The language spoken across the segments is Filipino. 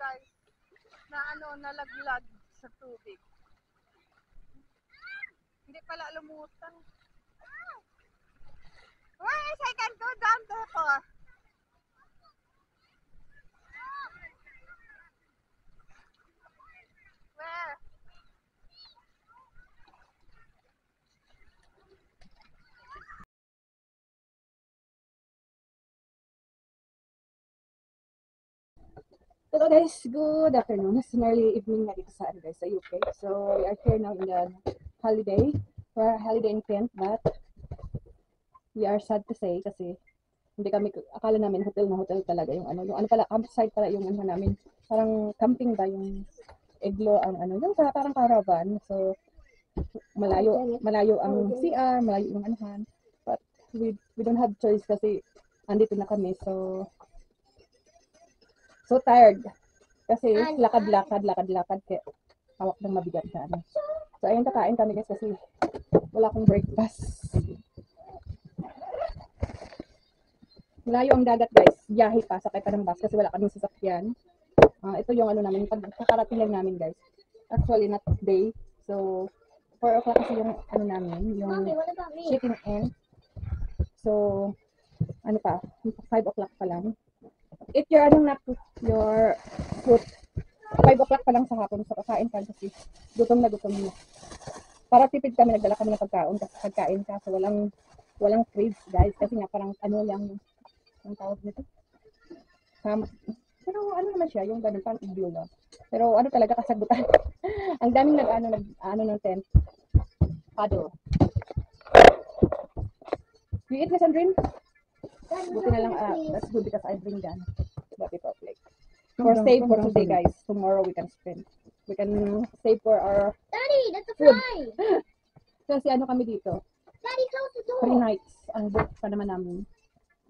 guys, na nalaglag sa tubig. Hindi pala lumutang. Where I can go down there for? Where? Hello guys, good afternoon. It's nearly evening na dito sa guys, sa UK. So we are here now in the holiday. We're holiday in Kent, but we are sad to say kasi hindi kami, akala namin hotel na hotel talaga yung ano pala, campsite pala yung ano namin. Parang camping ba yung iglo ang yung parang caravan. So malayo ang CR, malayo yung anuhan. But we don't have choice kasi andito na kami. So tired. Kasi lakad-lakad kaya hawak ng mabigat na ano. So ayun, kakain kami guys kasi wala akong breakfast. Malayo ang dagat guys. Biyahe pa, sakay pa ng bus kasi wala kaming sasakyan. Ito yung ano namin, pagkakarating lang namin guys. Actually not day. So 4 o'clock kasi yung ano namin, yung checking in. So ano pa, 5 o'clock pa lang. Eat your your food. 5 o'clock pa lang sa hapon, so kakain ka kasi gutom na. Para tipid kami, nagdala kami ng pagkain kasi walang fridge guys, kasi nga parang ano lang ang tawag nito. Pero ano naman siya, yung ganun parang iglo lang. Pero ano talaga kasagutan. Ang daming nag ng tent. Paddle. You eat, Miss Andrin? Buti na lang, that's good because I bring that. But it's okay. We're safe for today, guys. Tomorrow we can save for our Daddy, that's a food. fly. Kasi ano kami dito, Daddy, close the 3 door. nights ang book pa naman namin.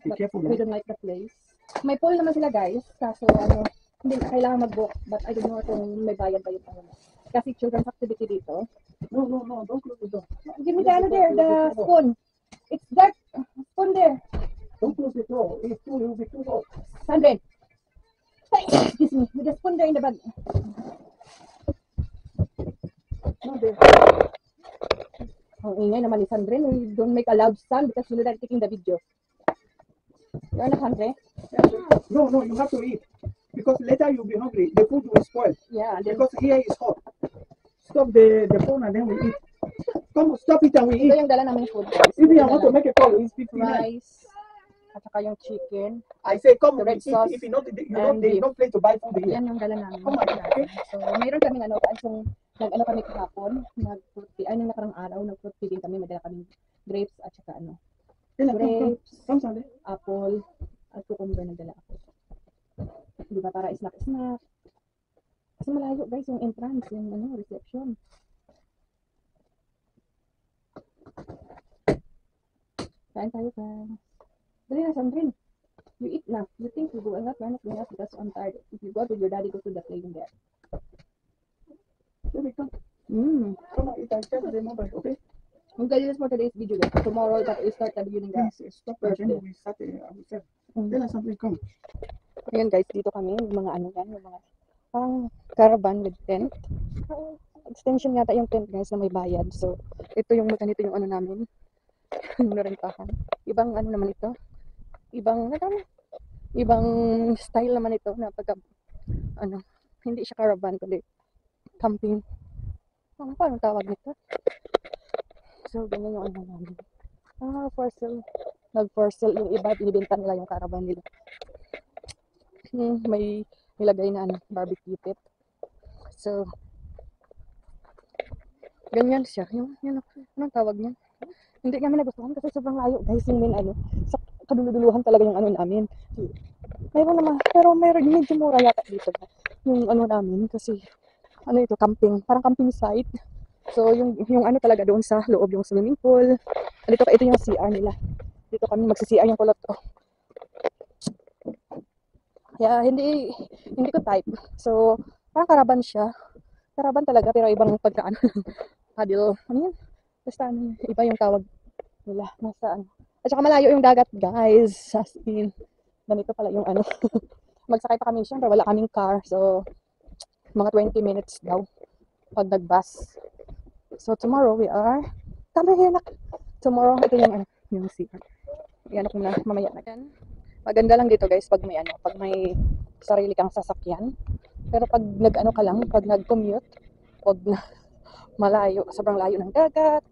Be But careful, we don't like the place. May pool naman sila guys, kaso hindi kailangan mag-book, but I don't know kung may bayad ba yung ano. Kasi children's activity dito. No, don't close the door. Give me the ano there, the spoon. It's that spoon there. Don't close the door. It will be too hot. Sandren. Excuse me, with the spoon there in the bag. No, there. Ang ingay naman ni Sandren. We don't make a loud sound because we're not taking the video. You're not hungry? No, you have to eat. Because later you'll be hungry. The food will spoil. Yeah, then Because here is hot. Stop the phone and then we eat. Come, stop it and we ito eat. yung dala namin food guys. Even I want to make a call. It's 59. Rice, at saka yung chicken. I say, come, The red eat. sauce If you don't, and they beef. don't play to buy food here. Yan yung dala namin. Come on, okay? So, mayroon kami nag-ano kami kahapon, nung nakarang araw, nag-fruit feeding kami, madala kami grapes at saka grapes, Come, Sunday. apple, at cucumber nagdala ako. Di ba, para snack-snack. Kasi malayo guys yung entrance, yung reception. Kain tayo guys. Dali na, Sandrine. You eat na. You think you go, I'm not going out because I'm tired. If you go with your daddy, go to the playing there. Baby, come. Come on, eat. I can't remember, okay? We'll tell you this for today's video guys. Tomorrow that we start the beginning guys. Please, stop and then we start. We said, tell us something, come. Ayan guys, dito kami, yung mga yung mga parang caravan with tent. Extension yata yung tent guys na may bayad. So, ito yung ano namin. Narentahan. Ibang ano naman ito. Ibang style naman ito na pagka hindi siya caravan kundi camping. Paano tawag nito? So, ganyan yung ano namin. For sale. For sale yung iba, binibenta nila yung caravan nila. May nilagay na barbecue pit. So, ganyan siya. Anong tawag niya? Hindi kami nagustuhan kasi sobrang layo guys. Yung sa kaduluduluhan talaga yung namin. Mayroon naman, pero medyo mura yata dito. Yung namin kasi, ito, camping. Parang camping site. So, yung talaga doon sa loob yung swimming pool. Ito yung CR nila. Dito kami magsi-CR yung kulot ko. Kaya hindi ko type. So, parang caravan siya. Caravan talaga pero ibang pagkaano. Paddle. Ano yan? Basta iba yung tawag nila. Nasa At saka malayo yung dagat, guys. As in, ganito pala yung Magsakay pa kami, syempre wala kaming car. So, mga 20 minutes daw pag nag-bus. So, tomorrow we are, tomorrow, ito yung, yung CR. Yan ako na, mamaya na. Yan. Maganda lang dito guys pag may pag may sarili kang sasakyan. Pero pag nag-ano ka lang, pag nag-commute, pag na malayo, sobrang layo ng dagat.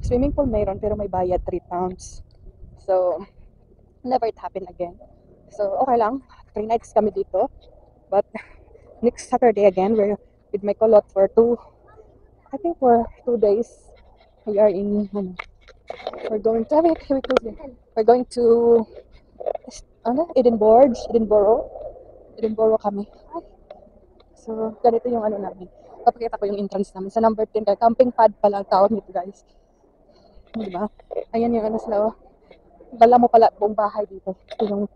Swimming pool mayroon pero may bayad 3 pounds. So, never it happen again. So, okay lang. 3 nights kami dito. But, next Saturday again, we're with my kulot for 2 days. We are in, we're going to, Edinburgh kami. So, ganito yung namin. Papakita ko yung entrance namin. Sa number 10, kaya camping pad pala ang tawag nito guys. Diba? Ayan yung sila, bala mo pala buong bahay dito. Ito yung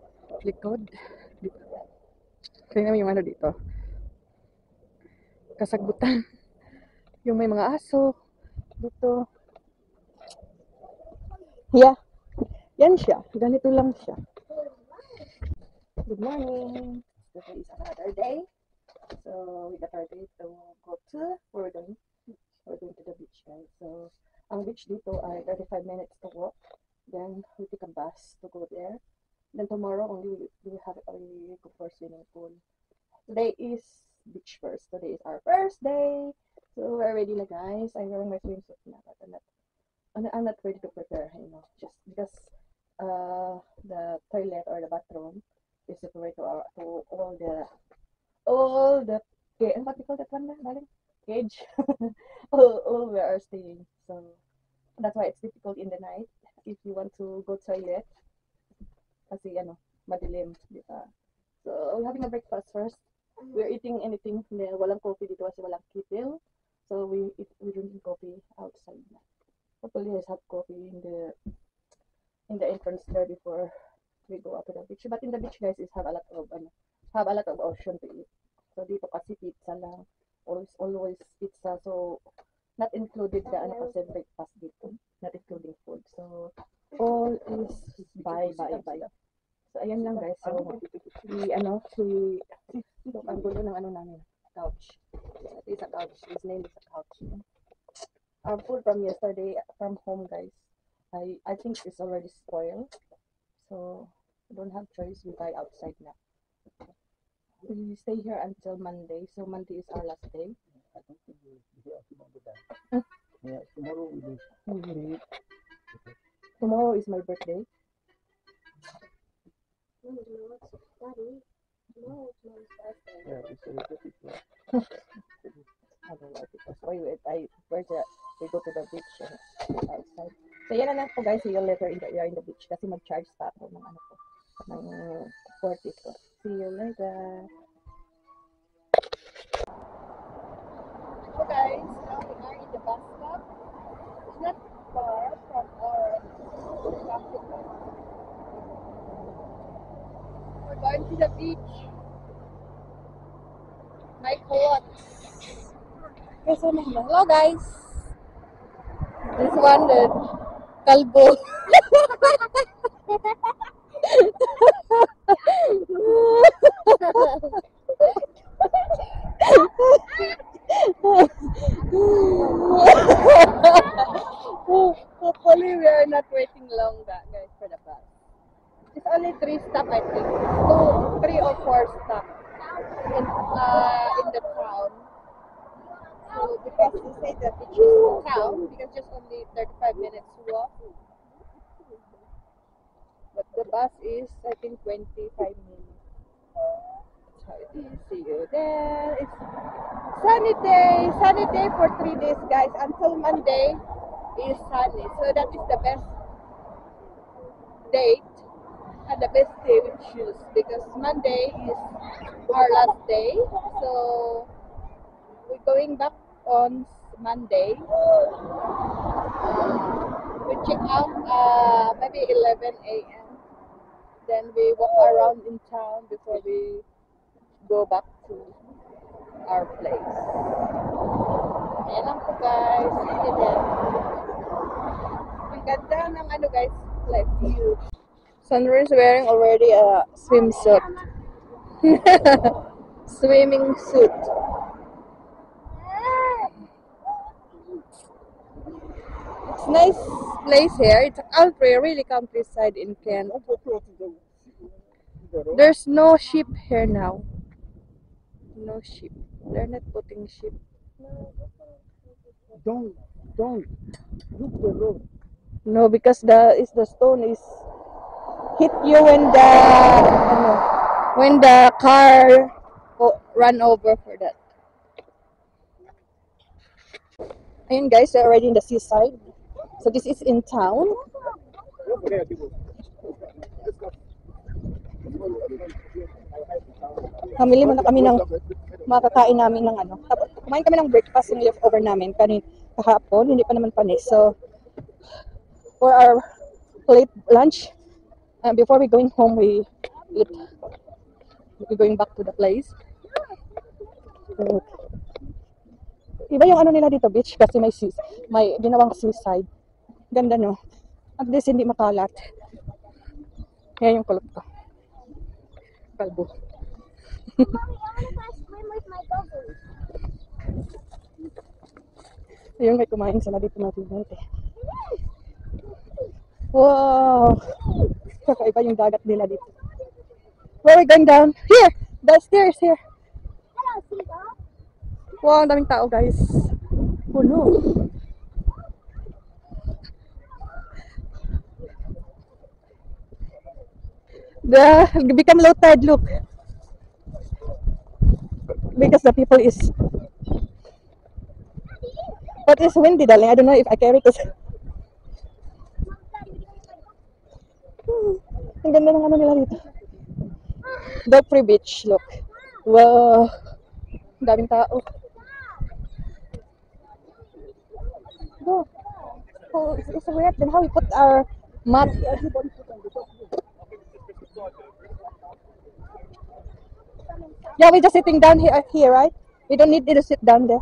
likod. Dito. Kaya naman yung dito. Kasagutan. Yung may mga aso. Dito. Yeah. Yan siya. Ganito lang siya. Good morning. Today is another day. So, we got our day to go to, we're going to the beach guys. So, ang beach dito ay 35 minutes to walk. Then, we take a bus to go there. Then, tomorrow only we go for swimming pool. Today is beach first. Today is our first day. So, we're ready na guys. I'm wearing my swimsuit na. But I'm not ready to prepare, just because the toilet or the bathroom is separate to all the what do you call that one, darling? Cage. all we are staying. So that's why it's difficult in the night if you want to go toilet. Kasi madilim, di ba? So we're having a breakfast first. We're eating anything. Walang coffee dito kasi walang kettle. So we drinking coffee outside. Hopefully there's hot coffee in the entrance there before we go up to the beach. But in the beach guys is have a lot of option to eat. So dito kasi pizza lang. Always pizza. So not included the kasi breakfast dito. Not including food. So all is buy. So ayan lang guys. So ang gulo ng namin. Couch. It is a couch. His name is a couch. Our food from yesterday from home guys. I think it's already spoiled. So we don't have choice. We buy outside now. We stay here until Monday. So Monday is our last day. I don't think we'll be here tomorrow. Yeah, tomorrow we'll leave. Tomorrow is my birthday. Yeah, it's a little bit. I don't know because we go to the beach outside. So yan na lang po guys. See you later in the beach kasi mag-charge pa ako ng ng 40 ko. See you later. So guys, now we are in the bus stop. It's not far from our camping. We're going to the beach. My co-op. Hello guys. This one the kalbo. Hopefully we are not waiting long guys for the bus. It's only 3 stop I think. 3 or 4 stop in the town. So because we say the beach is town, because just only 35 minutes walk. But the bus is I think 25 minutes. That's how it is. See you there. It's sunny day for 3 days guys. Until Monday is sunny. So that is the best date and the best day we choose because Monday is our last day. So we're going back on Monday. We check out maybe 11 a.m. Then we walk around in town before we go back to our place. Ayan lang po guys. See you then. Ang ganda ng guys, like view. Sandra is wearing already a swimsuit. Swimming suit. It's nice place here. It's country, really countryside in Kent. There's no sheep here now. No sheep. They're not putting sheep. Don't look the road. No, because the stone is hit you when the car run over for that. Ayun guys, they're already in the seaside. So this is in town. Kamili muna kami ng makakain namin ng ano. Tapos kumain kami ng breakfast yung leftover namin kahapon, hindi pa naman panis. So for our late lunch, before we going home, we eat. We're going back to the place. So, iba yung ano nila dito, beach, kasi may ginawang seaside. Ganda, no? At least hindi makalat. Yan yung kulot ko. Kalbo. Mommy, I want to go swim with my goggles. Yung may kumain sila dito mga tignan eh. Wow! Kakaiba yung dagat nila dito. Where are we going down? Here! The stairs here. Hello, seagull. Wow, ang daming tao guys. Puno. Become low tide, look. Because the people is... But it's windy, darling. I don't know if I carry this. Ang ganda ng ano nila dito. Dog free beach, look. Wow. Ang daming tao. Go. Oh, it's weird then how we put our mat. Yeah, we're just sitting down here, right? We don't need to sit down there.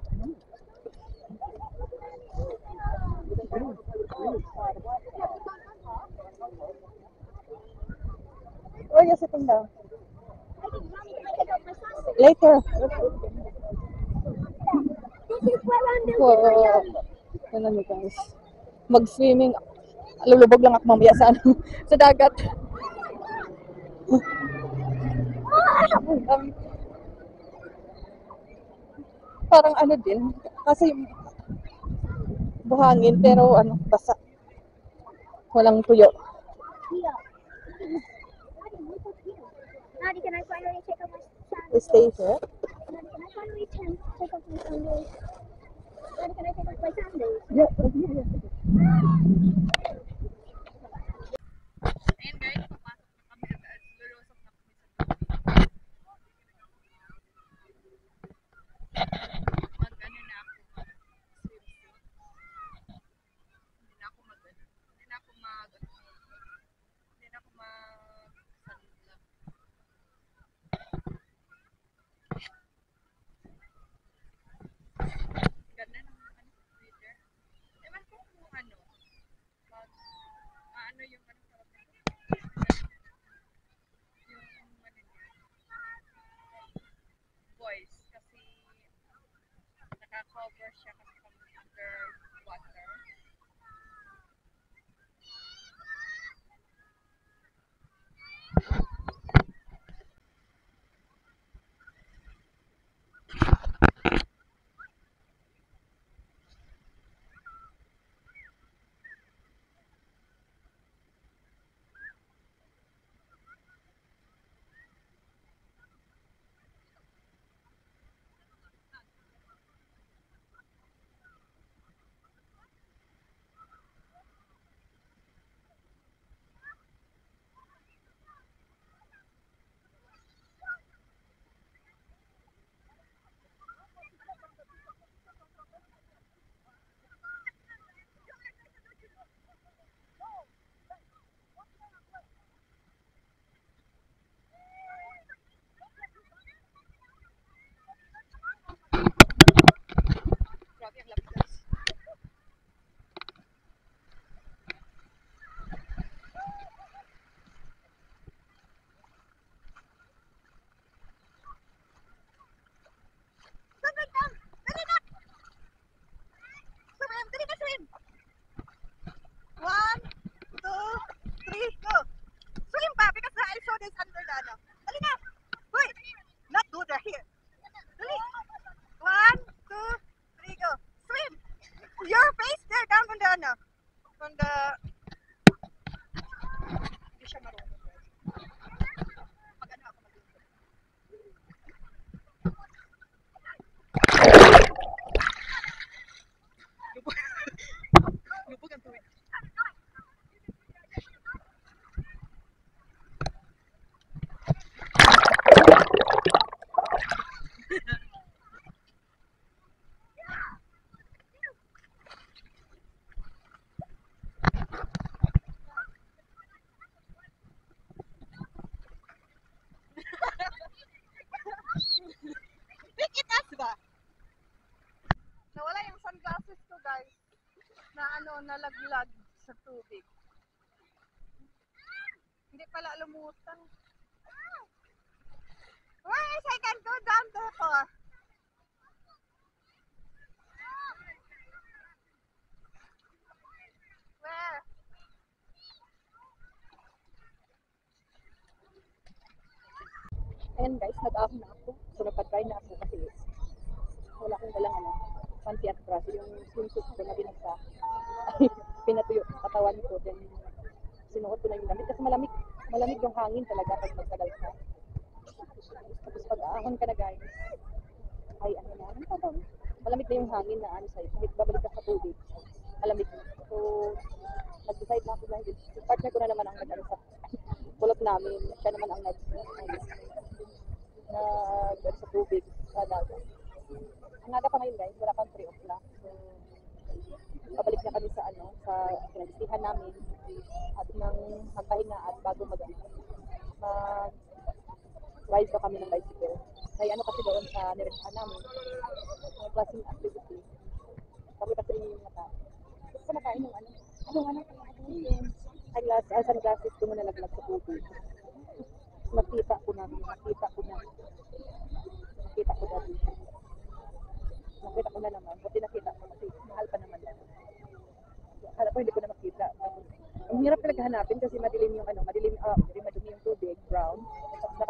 Where are you sitting down? Mommy, can I take out my socks? Later. This is where I'm building my Wow. yummy. Yan na guys. Mag-swimming. Lulubog lang ako mamaya sa ano, sa dagat. Parang ano din, kasi buhangin pero ano, basa. Walang tuyo. Here. Daddy, look up here. Daddy, can I finally take off my We sandals? stay here. Daddy, can I finally take off my sandals? Daddy, can I take off my sandals? Yeah. Naka-cover siya kasi underwater. nalaglag sa tubig. Hindi pala lumutang. Where is I can go down there for? Where? Ayan guys, nag-ako na ako. So nagpa-try na ako kasi wala akong dalang panty at brush. Yung swimsuit ko na binagsak. Ay, pinatuyo sa katawan ko. Then sinuot ko na yung damit kasi malamig. Malamig yung hangin talaga pag magtagal ka. Tapos pag aahon ka na guys, ay ano na, ano pa ba? Malamig na yung hangin na ano sa'yo. Kahit babalik ka sa tubig, malamig na. So, nag-decide na ako na hindi. Yung partner ko na naman ang nag-ano sa kulot namin. Siya naman ang sa tubig sa dagat. Ang aga pa ngayon guys, wala pang 3 o'clock. So, pabalik na kami sa ano, sa pinagsihan namin at nang magpahinga at bago ride pa kami ng bicycle. May ano kasi doon sa nirechahan namin, mga klaseng activity. Kami kasi rin yung nata. Gusto ko nakain yung ano, sunglasses ko mo nalaglag sa tubig. Nakita ko dati. Nakita ko na naman. Buti nakita ko kasi mahal pa naman yan. Akala ko hindi ko na makita. Ang hirap talaga hanapin kasi madilim yung ano, madumi yung tubig, brown. Tapos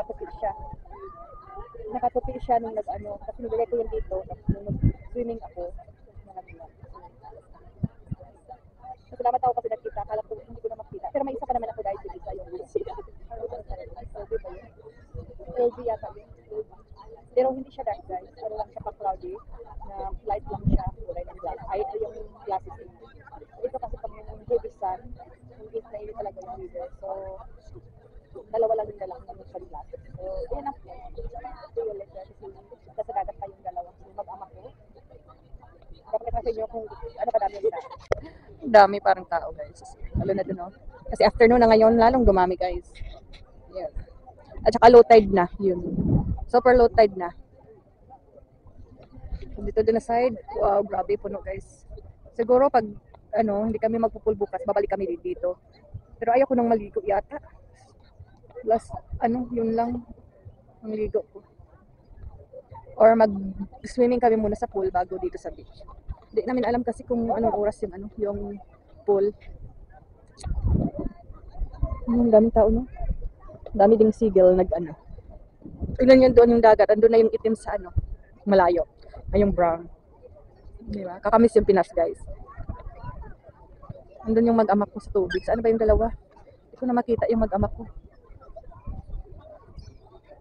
nakatupi siya nung nag-ano, kasi nilagay ko yun dito, tapos nung nag-swimming ako, nalaglag. So, salamat ako kasi nakita. Akala ko hindi ko na makita. Pero may isa pa naman ako dahil sa yung so, di ba yun? LG yata yun. Pero hindi siya dark guys. Ano lang siya pa-cloudy. Na light lang siya. Kulay ng black. Ay, yung glasses niya. Ito kasi pag yung heavy sun, hindi na ini talaga yung river. So, dalawa lang yung lalaki ng sunglasses. So, yan ang see you later. Kasi sa dagat pa yung dalawa. So, mag-ama ko. Kapag kasi nyo kung ano kadami yung tao. Dami parang tao guys. Lalo na dun, oh. Kasi afternoon na ngayon, lalong dumami guys. Yeah. At saka low tide na, yun. Super low tide na. Dito din na side, wow, grabe puno guys. Siguro pag ano, hindi kami magpupul bukas, babalik kami dito. Pero ayaw ko nang maligo yata. Last, ano, yun lang ang ligo ko. Or mag-swimming kami muna sa pool bago dito sa beach. Hindi namin alam kasi kung anong oras yung ano, yung pool. Ang daming tao, no? Dami ding seagull nag-ano. Tignan yun doon yung dagat. Andun na yung itim sa ano, malayo. Ay yung brown. Di ba? Kakamiss yung Pinas, guys. Andun yung mag-ama ko sa tubig. Saan ba yung dalawa? Hindi ko na makita yung mag-ama ko.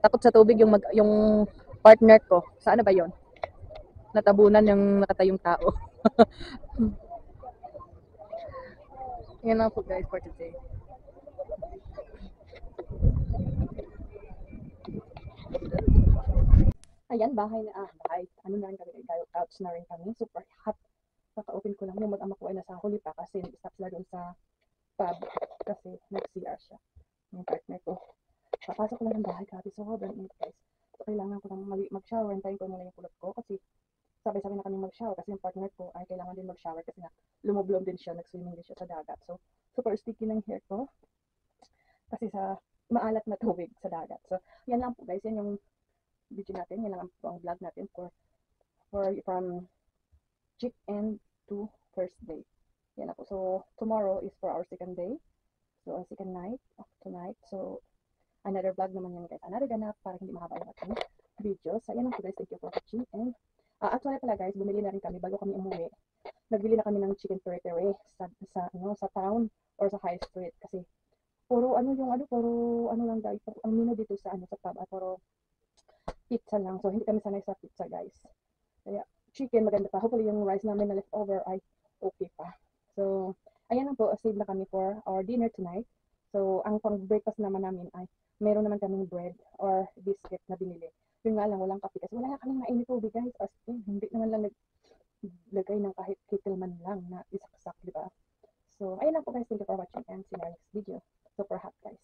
Takot sa tubig yung partner ko. Saan ba yon? Natabunan yung nakatayong tao. Yan lang po guys for today. Ayan, bahay. Ano na rin kami, couch na rin kami. Super hot. Kaka-open ko lang. Yung mag-ama ko ay nasa huli pa kasi nag-stop sila doon sa pub kasi nag-CR siya. Yung partner ko. Papasok ko lang ng bahay kasi sobrang init guys. So, kailangan ko lang mag-shower. Hintayin ko muna yung kulot ko kasi sabay-sabay na kami mag-shower kasi yung partner ko ay kailangan din mag-shower kasi na lumoblom din siya, nag-swimming din siya sa dagat. So, super sticky ng hair ko kasi sa maalat na tubig sa dagat. So, yan lang po guys. Yan yung video natin. Yan lang ang vlog natin from chick-end to first day. Yan ako. So, tomorrow is for our second day. So, our second night of tonight. So, another vlog naman yan guys. Another ganap para hindi mahaba yung ating video. So, yan lang po guys. Thank you for watching. And, actually pala guys, bumili na rin kami bago kami umuwi. Nagbili na kami ng chicken pere-pere sa town or sa high street kasi puro ano lang guys, ang menu dito sa pub puro pizza lang. So hindi kami sanay sa pizza guys. Kaya chicken maganda pa. Hopefully yung rice namin na leftover ay okay pa. So ayan lang po, save na kami for our dinner tonight. So ang pang breakfast naman namin ay meron naman kaming bread or biscuit na binili. Yun nga lang, walang kape kasi wala na kaming mainit tubig guys. As hindi naman lang naglagay ng kahit kettle man lang na isaksak, di ba? So, ayun lang po guys. Thank you for watching and see you in our next video. Super hot guys.